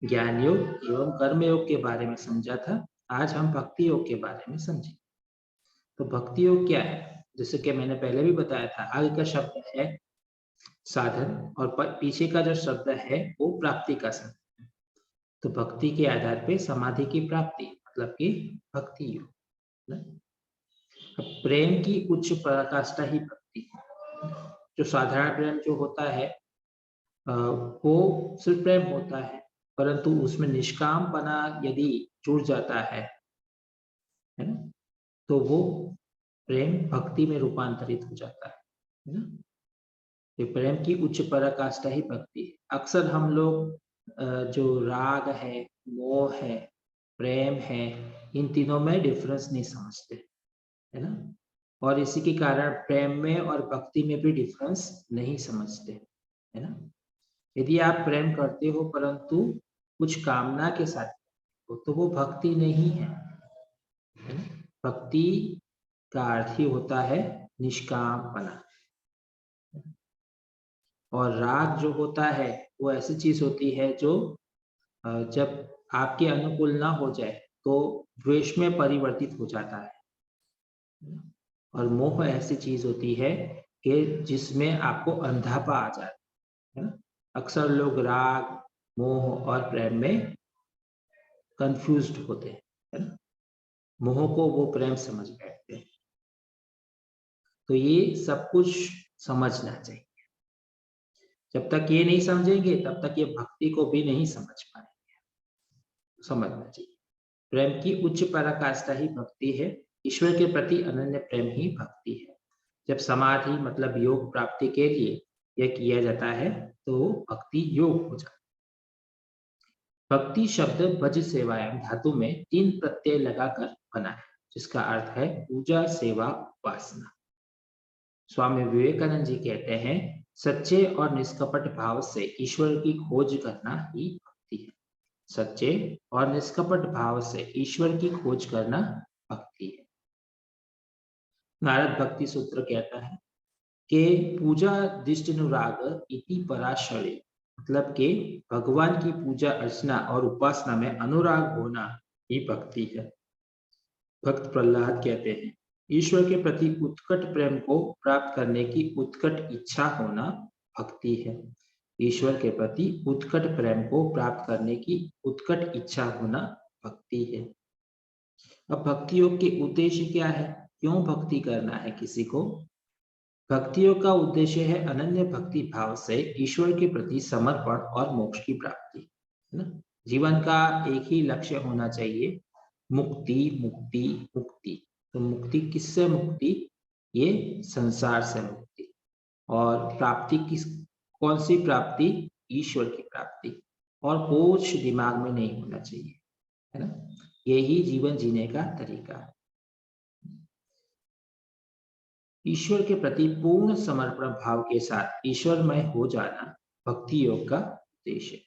ज्ञान योग एवं कर्म योग के बारे में समझा था। आज हम भक्ति योग के बारे में समझेंगे। तो भक्ति योग क्या है? जैसे कि मैंने पहले भी बताया था, आगे का शब्द है साधन और पीछे का जो शब्द है वो प्राप्ति का शब्द है। तो भक्ति के आधार पे समाधि की प्राप्ति मतलब कि भक्ति योग। अब प्रेम की उच्च पराकाष्ठा ही भक्ति है। जो साधारण प्रेम जो होता है वो सिर्फ प्रेम होता है, परंतु उसमें निष्कामपना यदि जुड़ जाता है ना, तो वो प्रेम भक्ति में रूपांतरित हो जाता है ना। ये प्रेम की उच्च पराकाष्ठा ही भक्ति है। अक्सर हम लोग जो राग है, मोह है, प्रेम है, इन तीनों में डिफरेंस नहीं समझते है ना, और इसी के कारण प्रेम में और भक्ति में भी डिफरेंस नहीं समझते है ना। यदि आप प्रेम करते हो परंतु कुछ कामना के साथ हो तो वो भक्ति नहीं है ना? भक्ति का अर्थ ही होता है निष्कामपना। और राग जो होता है वो ऐसी चीज होती है जो जब आपके अनुकूल ना हो जाए तो द्वेष में परिवर्तित हो जाता है। और मोह ऐसी चीज होती है कि जिसमें आपको अंधापा आ जाता है ना। अक्सर लोग राग, मोह और प्रेम में कंफ्यूज्ड होते हैं है ना। मोह को वो प्रेम समझ बैठते हैं। तो ये सब कुछ समझना चाहिए। जब तक ये नहीं समझेंगे तब तक ये भक्ति को भी नहीं समझ पाएंगे। समझना चाहिए प्रेम की उच्च पराकाष्ठा ही भक्ति है। ईश्वर के प्रति अनन्य प्रेम ही भक्ति है। जब समाधि मतलब योग प्राप्ति के लिए यह किया जाता है तो भक्ति योग हो जाता है। भक्ति शब्द भज सेवायाम धातु में 3 प्रत्यय लगाकर बना है, जिसका अर्थ है पूजा, सेवा, उपासना। स्वामी विवेकानंद जी कहते हैं, सच्चे और निष्कपट भाव से ईश्वर की खोज करना ही भक्ति है। सच्चे और निष्कपट भाव से ईश्वर की खोज करना भक्ति है। नारद भक्ति सूत्र कहता है कि पूजा दिष्टनुराग इति पराशरे, मतलब कि भगवान की पूजा अर्चना और उपासना में अनुराग होना ही भक्ति है। भक्त प्रहलाद कहते हैं, ईश्वर के प्रति उत्कट प्रेम को प्राप्त करने की उत्कट इच्छा होना भक्ति है। ईश्वर के प्रति उत्कट प्रेम को प्राप्त करने की उत्कट इच्छा होना भक्ति है। अब भक्ति योग के उद्देश्य क्या है? क्यों भक्ति करना है किसी को? भक्ति योग का उद्देश्य है अनन्य भक्ति भाव से ईश्वर के प्रति समर्पण और मोक्ष की प्राप्ति है ना। जीवन का एक ही लक्ष्य होना चाहिए, मुक्ति मुक्ति मुक्ति। तो मुक्ति किससे मुक्ति? ये संसार से मुक्ति। और प्राप्ति किस, कौन सी प्राप्ति? ईश्वर की प्राप्ति। और कुछ दिमाग में नहीं होना चाहिए है ना। यही जीवन जीने का तरीका है। ईश्वर के प्रति पूर्ण समर्पण भाव के साथ ईश्वरमय हो जाना भक्ति योग का उद्देश्य है।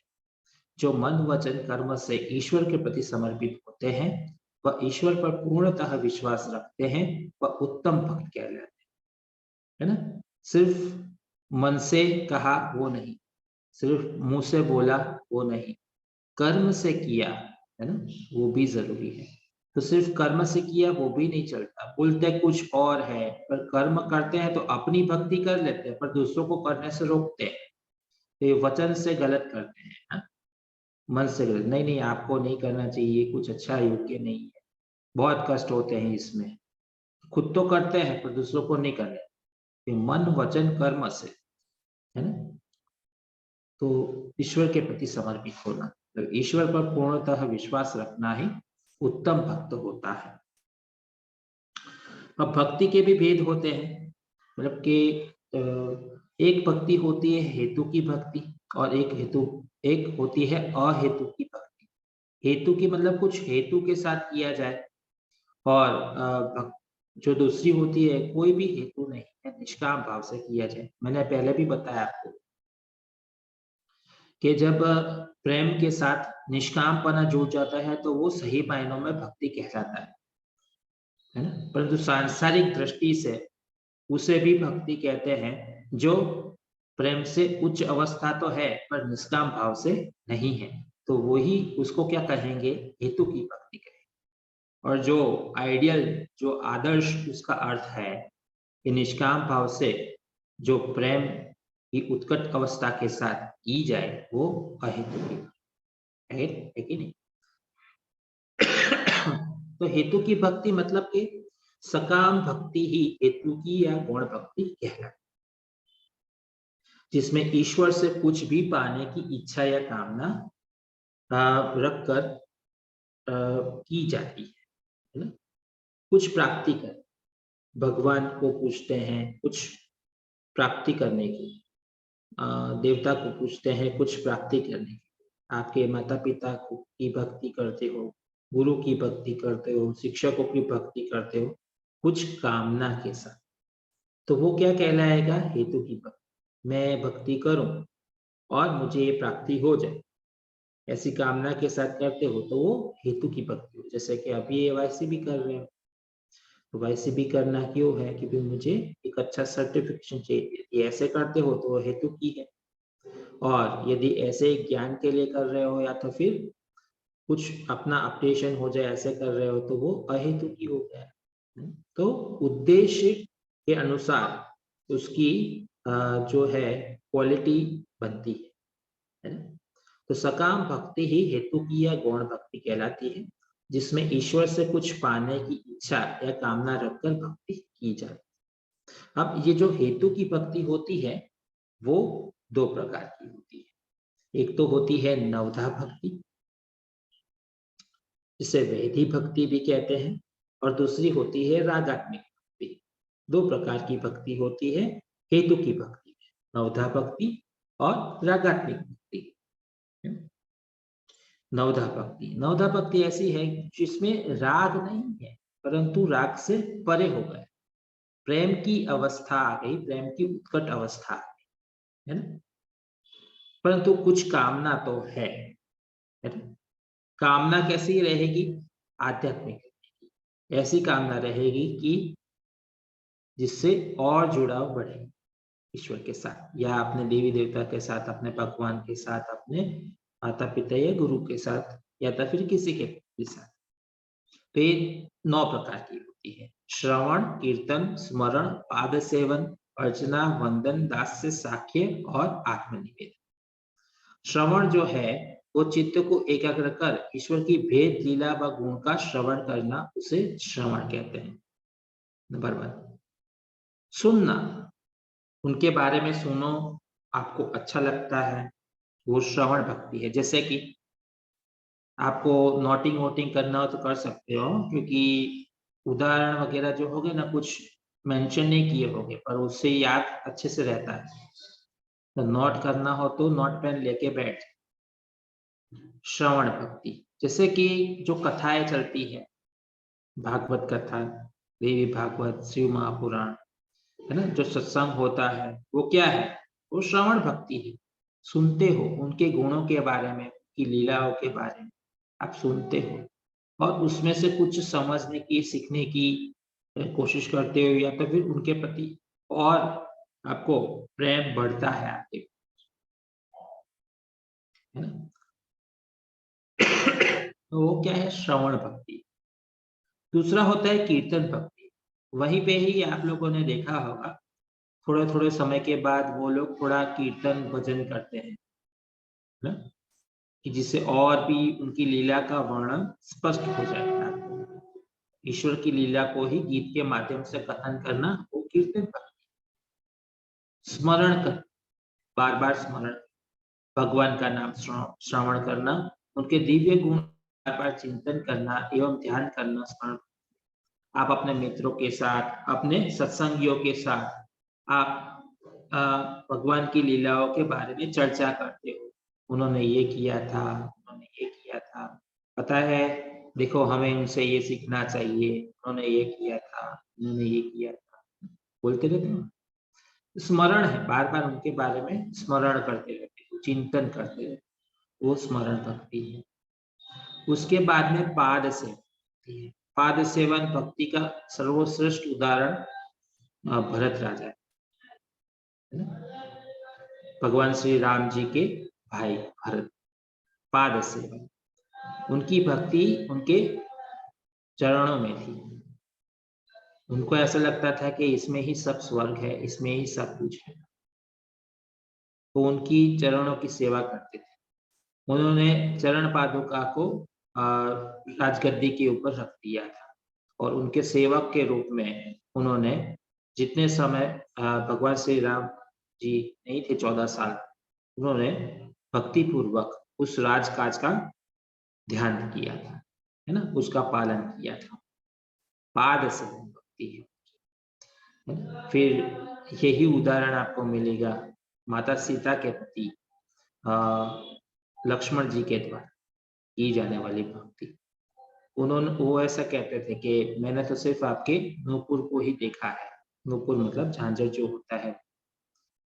जो मन वचन कर्म से ईश्वर के प्रति समर्पित होते हैं वह ईश्वर पर पूर्णतः विश्वास रखते हैं, वह उत्तम भक्त कहलाते हैं है ना। सिर्फ मन से कहा वो नहीं, सिर्फ मुंह से बोला वो नहीं, कर्म से किया है ना, वो भी जरूरी है। तो सिर्फ कर्म से किया वो भी नहीं चलता, बोलते कुछ और है पर कर्म करते हैं तो अपनी भक्ति कर लेते हैं पर दूसरों को करने से रोकते हैं। तो ये वचन से गलत करते हैं ना, मन से गलत नहीं, नहीं आपको नहीं करना चाहिए, कुछ अच्छा योग्य नहीं है। बहुत कष्ट होते हैं इसमें, खुद तो करते हैं पर दूसरों को नहीं करने। तो मन वचन कर्म से है ना। तो ईश्वर के प्रति समर्पित होना, तो ईश्वर पर पूर्णतः विश्वास रखना ही उत्तम भक्त होता है। अब भक्ति के भी भेद होते हैं, मतलब कि एक भक्ति होती है हेतु की भक्ति और एक होती है अहेतु की भक्ति। हेतु की मतलब कुछ हेतु के साथ किया जाए, और जो दूसरी होती है कोई भी हेतु नहीं है, निष्काम भाव से किया जाए। मैंने पहले भी बताया आपको कि जब प्रेम के साथ निष्कामपना जुड़ जाता है तो वो सही मायनों में भक्ति कहलाता है ना। परंतु सांसारिक दृष्टि से उसे भी भक्ति कहते हैं जो प्रेम से उच्च अवस्था तो है पर निष्काम भाव से नहीं है, तो वही उसको क्या कहेंगे, हेतु की भक्ति कहेंगे। और जो आइडियल, जो आदर्श उसका अर्थ है कि निष्काम भाव से जो प्रेम की उत्कट अवस्था के साथ की जाए वो अहेतु की है कि नहीं। तो हेतु की भक्ति मतलब कि सकाम भक्ति ही हेतु की या गौण भक्ति कहलाती, जिसमें ईश्वर से कुछ भी पाने की इच्छा या कामना रखकर की जाती है ना। कुछ प्राप्ति कर, भगवान को पूछते हैं कुछ प्राप्ति करने की, देवता को पूछते हैं कुछ प्राप्ति करने की, आपके माता पिता की भक्ति करते हो, गुरु की भक्ति करते हो, शिक्षकों की भक्ति करते हो कुछ कामना के साथ, तो वो क्या कहलाएगा, हेतु की भक्ति। मैं भक्ति करूं और मुझे ये प्राप्ति हो जाए, ऐसी कामना के साथ करते हो तो वो हेतु की भक्ति हो। जैसे कि अभी ये वैसे भी कर रहे हो, तो वैसे भी करना क्यों है, क्योंकि मुझे एक अच्छा सर्टिफिकेशन चाहिए, ये ऐसे करते हो तो वो हेतु की है। और यदि ऐसे ज्ञान के लिए कर रहे हो या तो फिर कुछ अपना अपडेशन हो जाए ऐसे कर रहे हो तो वो अहेतु की हो गया। तो उद्देश्य के अनुसार उसकी जो है क्वालिटी बनती है ना। तो सकाम भक्ति ही हेतु की या गौण भक्ति कहलाती है, जिसमें ईश्वर से कुछ पाने की इच्छा या कामना रखकर भक्ति की जाती है। अब ये जो हेतु की भक्ति होती है वो दो प्रकार की होती है। एक तो होती है नवधा भक्ति, जिसे वैधि भक्ति भी कहते हैं, और दूसरी होती है रागात्मिक भक्ति। दो प्रकार की भक्ति होती है हेतु की भक्ति में, नवधा भक्ति और रागात्मिक भक्ति। नवधा भक्ति, नवधा भक्ति ऐसी है जिसमें राग नहीं है परंतु राग से परे हो गए, प्रेम की अवस्था आ गई, प्रेम की उत्कट अवस्था आ गई, है ना। परंतु कुछ कामना तो है ना। कामना कैसी रहेगी, आध्यात्मिक, ऐसी कामना रहेगी कि जिससे और जुड़ाव बढ़े ईश्वर के साथ, या अपने देवी देवता के साथ, अपने भगवान के साथ, अपने माता पिता या गुरु के साथ, या तो फिर किसी के भी साथ। तो ये 9 प्रकार की होती है, श्रवण, कीर्तन, स्मरण, पाद सेवन, अर्चना, वंदन, दास्य, साख्य और आत्मनिवेदन। श्रवण जो है वो चित्त को एकाग्र कर ईश्वर की भेद लीला व गुण का श्रवण करना, उसे श्रवण कहते हैं। नंबर 1 सुनना, उनके बारे में सुनो, आपको अच्छा लगता है, वो श्रवण भक्ति है। जैसे कि आपको नोटिंग वोटिंग करना हो तो कर सकते हो, क्योंकि उदाहरण वगैरह जो होंगे ना कुछ मेंशन नहीं किए होंगे पर उससे याद अच्छे से रहता है। तो नोट करना हो तो नोट पेन लेके बैठ। श्रवण भक्ति, जैसे कि जो कथाएं चलती है, भागवत कथा, देवी भागवत, शिव महापुराण, है ना, जो सत्संग होता है वो क्या है, वो श्रवण भक्ति है। सुनते हो, उनके गुणों के बारे में, उनकी लीलाओं के बारे में आप सुनते हो और उसमें से कुछ समझने की, सीखने की कोशिश करते हो, या तो फिर उनके प्रति और आपको प्रेम बढ़ता है आपके, है ना। तो वो क्या है, श्रवण भक्ति। दूसरा होता है कीर्तन भक्ति। वहीं पे ही आप लोगों ने देखा होगा, थोड़े थोड़े समय के बाद वो लोग थोड़ा कीर्तन भजन करते हैं ना, कि जिससे और भी उनकी लीला का वर्णन स्पष्ट हो जाएगा। ईश्वर की लीला को ही गीत के माध्यम से कथन करना वो कीर्तन भक्ति। स्मरण कर, बार बार स्मरण, भगवान का नाम श्रवण करना, उनके दिव्य गुण बार बार चिंतन करना एवं ध्यान करना, स्मरण। आप अपने मित्रों के साथ, अपने सत्संगियों के साथ आप भगवान की लीलाओं के बारे में चर्चा करते हो, उन्होंने ये किया था, उन्होंने ये किया था, पता है, देखो हमें उनसे ये सीखना चाहिए, उन्होंने ये किया था, उन्होंने ये किया था, बोलते रहते हो। स्मरण है, बार बार उनके बारे में स्मरण करते रहते हो, चिंतन करते रहते, वो स्मरण भक्ति है। उसके बाद में पाद सेवन, पाद सेवन भक्ति का सर्वश्रेष्ठ उदाहरण भरत राजा है ना, भगवान श्री राम जी के भाई भरत। पाद सेवन, उनकी भक्ति उनके चरणों में थी। उनको ऐसा लगता था कि इसमें ही सब स्वर्ग है, इसमें ही सब कुछ है। वो उनकी चरणों की सेवा करते थे। उन्होंने चरण पादुका को राजगद्दी के ऊपर रख दिया था और उनके सेवक के रूप में उन्होंने जितने समय भगवान श्री राम जी नहीं थे 14 साल, उन्होंने भक्ति पूर्वक उस राजकाज का ध्यान किया था, है ना, उसका पालन किया था। पाद से भक्ति है। फिर यही उदाहरण आपको मिलेगा माता सीता के प्रति लक्ष्मण जी के द्वारा की जाने वाली भक्ति। वो ऐसा कहते थे कि मैंने तो सिर्फ आपके नूपुर को ही देखा है। नूपुर मतलब झांझर जो होता है,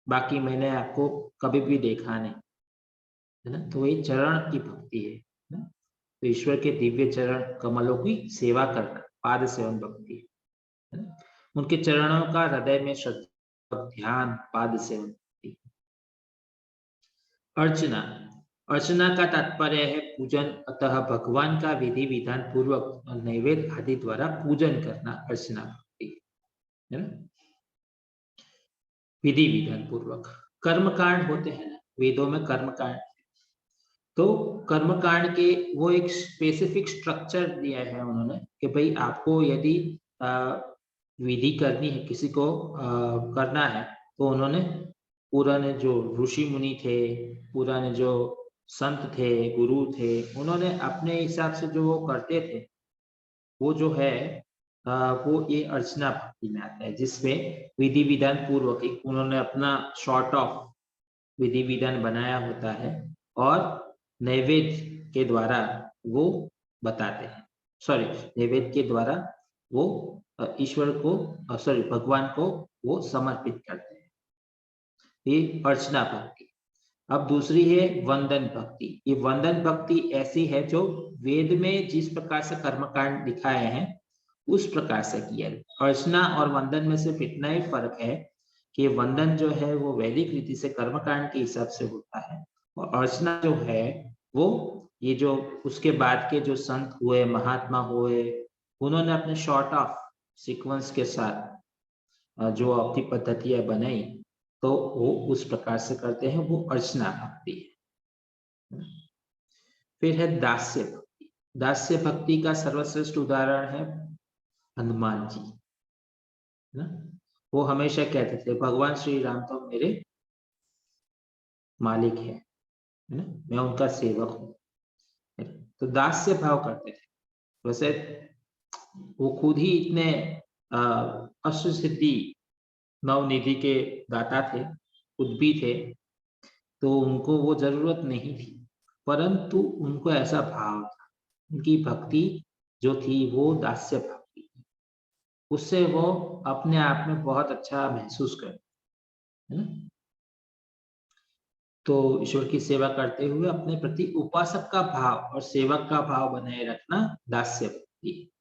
बाकी मैंने आपको कभी भी देखा नहीं, है ना। तो ये चरण की भक्ति है ना? तो ईश्वर के दिव्य चरण कमलों की सेवा करना पाद सेवन भक्ति है ना? उनके चरणों का हृदय में श्रद्धा ध्यान पाद सेवन भक्ति। अर्चना, अर्चना का तात्पर्य है पूजन, अतः भगवान का विधि विधान पूर्वक नैवेद्य आदि द्वारा पूजन करना अर्चना भक्ति है ना। विधि विधान पूर्वक कर्मकांड होते हैं ना, वेदों में कर्मकांड, तो कर्मकांड के वो एक स्पेसिफिक स्ट्रक्चर दिया है उन्होंने कि भाई आपको यदि विधि करनी है, किसी को करना है, तो उन्होंने पुराने जो ऋषि मुनि थे, पुराने जो संत थे, गुरु थे, उन्होंने अपने हिसाब से जो वो करते थे, वो जो है वो ये अर्चना भक्ति में आता है, जिसमें विधि विधान पूर्वक उन्होंने अपना शॉर्ट ऑफ विधि विधान बनाया होता है और नैवेद्य के द्वारा वो बताते हैं, सॉरी नैवेद्य के द्वारा वो ईश्वर को भगवान को वो समर्पित करते हैं। ये अर्चना भक्ति। अब दूसरी है वंदन भक्ति। ये वंदन भक्ति ऐसी है जो वेद में जिस प्रकार से कर्मकांड दिखाए हैं उस प्रकार से किया। अर्चना और वंदन में सिर्फ इतना ही फर्क है कि वंदन जो है वो वैदिक रीति से कर्मकांड के हिसाब से होता है और अर्चना जो है वो ये जो उसके बाद के जो संत हुए, महात्मा हुए, उन्होंने अपने शॉर्ट ऑफ सीक्वेंस के साथ जो अपनी पद्धतियां बनाई, तो वो उस प्रकार से करते हैं, वो अर्चना भक्ति है। फिर है दास्य भक्ति। दास्य भक्ति का सर्वश्रेष्ठ उदाहरण है हनुमान जी ना। वो हमेशा कहते थे भगवान श्री राम तो मेरे मालिक है ना, मैं उनका सेवक हूँ, तो दास्य भाव करते थे। वैसे वो खुद ही इतने अष्ट सिद्धि नवनिधि के दाता थे, खुद भी थे, तो उनको वो जरूरत नहीं थी, परंतु उनको ऐसा भाव था, उनकी भक्ति जो थी वो दास्य भक्ति थी, उससे वो अपने आप में बहुत अच्छा महसूस करते हैं। तो ईश्वर की सेवा करते हुए अपने प्रति उपासक का भाव और सेवक का भाव बनाए रखना दास्य भक्ति।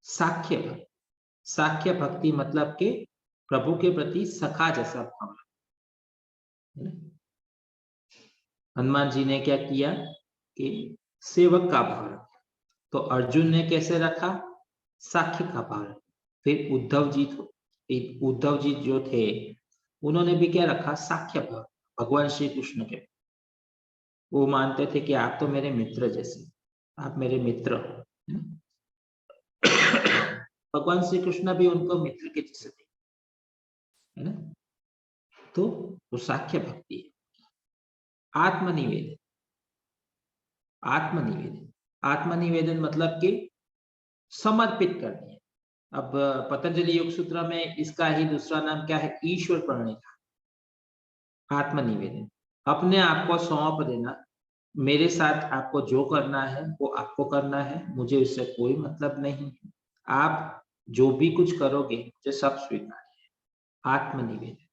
साख्य भक्ति, साख्य भक्ति मतलब के प्रभु के प्रति सखा जैसा भाव। हनुमान जी ने क्या किया कि सेवक का भाव रखा, तो अर्जुन ने कैसे रखा, साख्य का भाव रखा। फिर उद्धव जी जो थे उन्होंने भी क्या रखा, साख्य भाव, भगवान श्री कृष्ण के। वो मानते थे कि आप तो मेरे मित्र जैसे, आप मेरे मित्र हो। भगवान श्री कृष्ण भी उनको मित्र के जैसे थे, है ना। तो वो साख्य भक्ति है। आत्मनिवेदन, आत्मनिवेदन, आत्मनिवेदन मतलब कि समर्पित करनी है। अब पतंजलि योग सूत्र में इसका ही दूसरा नाम क्या है, ईश्वर प्रणिधान। आत्मनिवेदन, अपने आप को सौंप देना, मेरे साथ आपको जो करना है वो आपको करना है, मुझे उससे कोई मतलब नहीं, आप जो भी कुछ करोगे मुझे सब स्वीकार है। आत्मनिवेदन,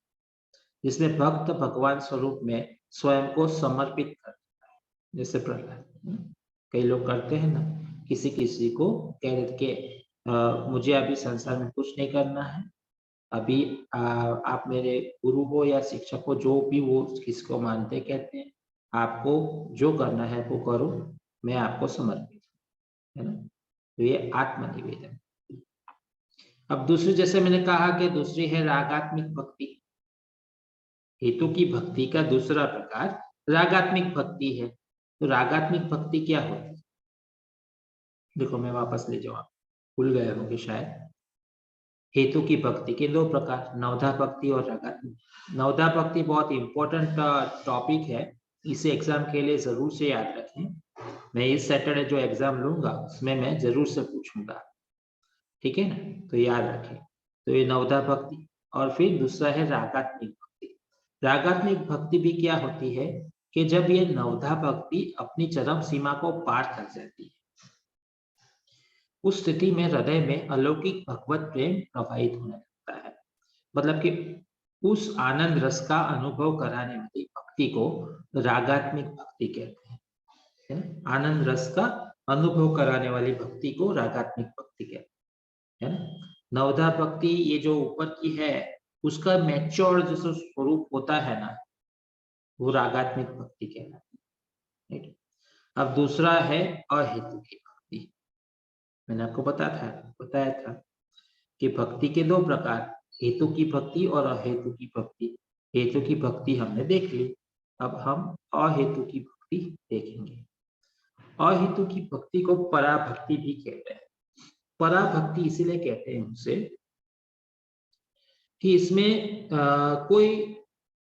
जिसमें भक्त भगवान स्वरूप में स्वयं को समर्पित करता है। जैसे प्रहलाद, कई लोग करते हैं ना, किसी किसी को कह देते कि मुझे अभी संसार में कुछ नहीं करना है, अभी आप मेरे गुरु हो या शिक्षक हो, जो भी वो किसको मानते कहते हैं, आपको जो करना है वो करो, मैं आपको समर्पित हूँ, है ना। तो ये आत्मनिवेदन। अब दूसरी, जैसे मैंने कहा कि दूसरी है रागात्मिक भक्ति। हेतु की भक्ति का दूसरा प्रकार रागात्मिक भक्ति है। तो रागात्मिक भक्ति क्या होती है? देखो मैं वापस ले जाऊँ, भूल गए होंगे शायद। हेतु की भक्ति के दो प्रकार, नवधा भक्ति और रागात्मिक। नवधा भक्ति बहुत इंपॉर्टेंट टॉपिक है, इसे एग्जाम के लिए जरूर से याद रखें। मैं इस सैटरडे जो एग्जाम लूंगा उसमें मैं जरूर से पूछूंगा, ठीक है ना, तो याद रखें। तो ये नवधा भक्ति। और फिर दूसरा है रागात्मिक भक्ति। रागात्मिक भक्ति भी क्या होती है कि जब ये नवधा भक्ति अपनी चरम सीमा को पार कर जाती है, उस स्थिति में हृदय में अलौकिक भगवत प्रेम प्रवाहित होने लगता है। मतलब कि उस आनंद रस का अनुभव कराने वाली भक्ति को रागात्मिक भक्ति कहते हैं, है ना। आनंद रस का अनुभव कराने वाली भक्ति को रागात्मिक भक्ति कहते हैं, है ना। नवधा भक्ति ये जो ऊपर की है उसका मैच्योर जो स्वरूप होता है ना, वो रागात्मिक भक्ति कहलाती है। अब दूसरा है अहेतु की भक्ति। मैंने आपको बताया था कि भक्ति के दो प्रकार, हेतु की भक्ति और अहेतु की भक्ति। हेतु की भक्ति हमने देख ली, अब हम अहेतु की भक्ति देखेंगे। अहेतु की भक्ति को पराभक्ति भी कहते हैं। पराभक्ति इसीलिए कहते हैं उसे कि इसमें कोई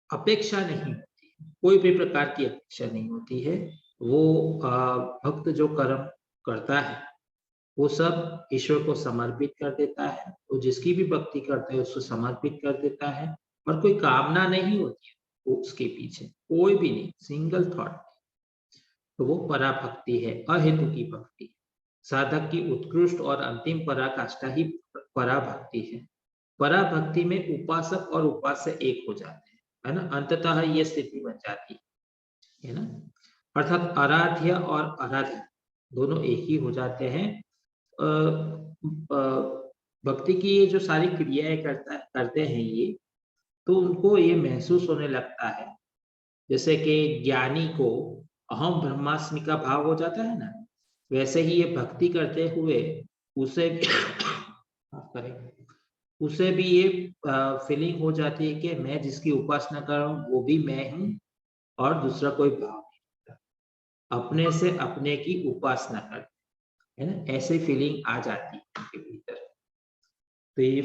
अपेक्षा नहीं होती, कोई भी प्रकार की अपेक्षा नहीं होती है। वो भक्त जो कर्म करता है वो सब ईश्वर को समर्पित कर देता है, वो जिसकी भी भक्ति करता है उसको समर्पित कर देता है, और कोई कामना नहीं होती है वो उसके पीछे, कोई भी नहीं, सिंगल थॉट। तो वो पराभक्ति है, अहेतु की भक्ति। साधक की उत्कृष्ट और अंतिम पराकाष्ठा ही पराभक्ति है। पराभक्ति में उपासक और उपास्य एक हो जाते हैं, है ना, अंततः ये स्थिति बन जाती है ना। अर्थात आराध्य और आराध्य दोनों एक ही हो जाते हैं। भक्ति की ये जो सारी क्रियाएं करते हैं ये, तो उनको ये महसूस होने लगता है, जैसे कि ज्ञानी को अहम ब्रह्मास्मि का भाव हो जाता है ना, वैसे ही ये भक्ति करते हुए उसे उसे भी ये फीलिंग हो जाती है कि मैं जिसकी उपासना कर रहा हूँ वो भी मैं हूँ और दूसरा कोई भाव नहीं, अपने से अपने की उपासना करते, है ना, ऐसे फीलिंग आ जाती है उनके भीतर। तो ये